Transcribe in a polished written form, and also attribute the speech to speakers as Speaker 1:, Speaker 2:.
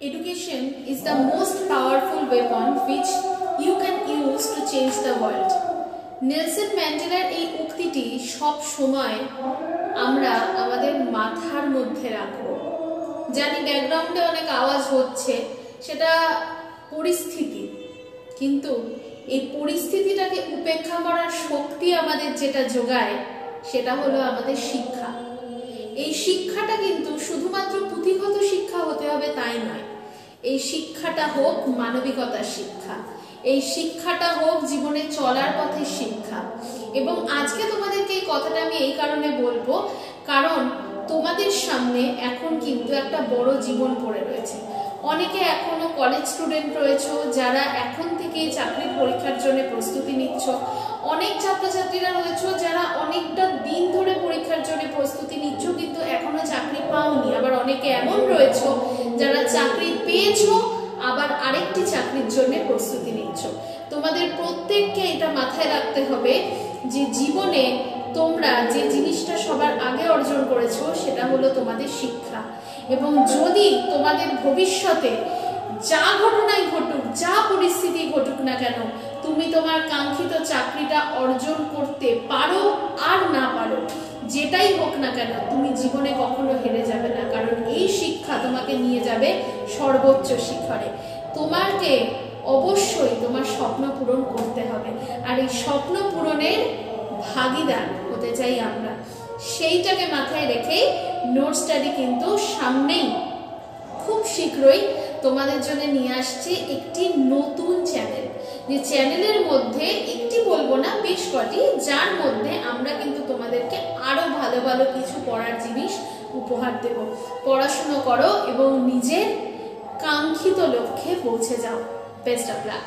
Speaker 1: Education is the most powerful weapon which you can use to change the world. Nelson ম্যান্ডেলার এই উক্তিটি সব সময় আমরা আমাদের মাথার মধ্যে রাখবো। জানি ব্যাকগ্রাউন্ডে অনেক আওয়াজ হচ্ছে, সেটা পরিস্থিতি, কিন্তু এই পরিস্থিতিটাকে উপেক্ষা করার শক্তি আমাদের যেটা যোগায় সেটা হলো আমাদের শিক্ষা। এই শিক্ষাটা কিন্তু শুধুমাত্র পুঁথিগত শিক্ষা হতে হবে তাই নয়, এই শিক্ষাটা হোক মানবিকতার শিক্ষা, এই শিক্ষাটা হোক জীবনে চলার পথের শিক্ষা। এবং আজকে তোমাদেরকে এই কথাটা আমি এই কারণে বলবো, কারণ তোমাদের সামনে এখন কিন্তু একটা বড় জীবন পড়ে রয়েছে। অনেকে এখনো কলেজ স্টুডেন্ট রয়েছে যারা এখন থেকে চাকরির পরীক্ষার জন্য প্রস্তুতি নিচ্ছ, অনেক ছাত্রছাত্রীরা রয়েছে যারা অনেকটা দিন ধরে পরীক্ষার জন্য প্রস্তুতি নিচ্ছ কিন্তু এখনো চাকরি পাওনি। আবার অনেকে এমন রয়েছে যারা চাকরি পেয়েছো আবার আরেকটি চাকরির জন্য প্রস্তুতি নিচ্ছ। তোমাদের প্রত্যেককে এটা মাথায় রাখতে হবে যে জীবনে তোমরা যে জিনিসটা সবার আগে অর্জন করেছো সেটা হলো তোমাদের শিক্ষা। এবং যদি তোমাদের ভবিষ্যতে যা ঘটনাই ঘটুক, যা পরিস্থিতি ঘটুক না কেন, তুমি তোমার কাঙ্ক্ষিত চাকরিটা অর্জন করতে পারো আর না পারো, যেটাই হোক না কেন, তুমি জীবনে কখনো হেরে যাবে না, কারণ এই শিক্ষা তোমাকে নিয়ে যাবে সর্বোচ্চ শিখরে। তোমাকে অবশ্যই তোমার স্বপ্ন পূরণ করতে হবে, আর এই স্বপ্ন পূরণের ভাগিদার হতে চাই আমরা। সেইটাকে মাথায় রেখেই নোট স্টাডি কিন্তু সামনেই খুব শীঘ্রই তোমাদের জন্য নিয়ে আসছে একটি নতুন চ্যানেল, যে চ্যানেলের মধ্যে একটি বলবো না, বেশ কটি, যার মধ্যে আমরা কিন্তু তোমাদেরকে আরো ভালো ভালো কিছু পড়ার জিনিস উপহার দেব। পড়াশুনো করো এবং নিজের কাঙ্ক্ষিত লক্ষ্যে পৌঁছে যাও। Best of luck.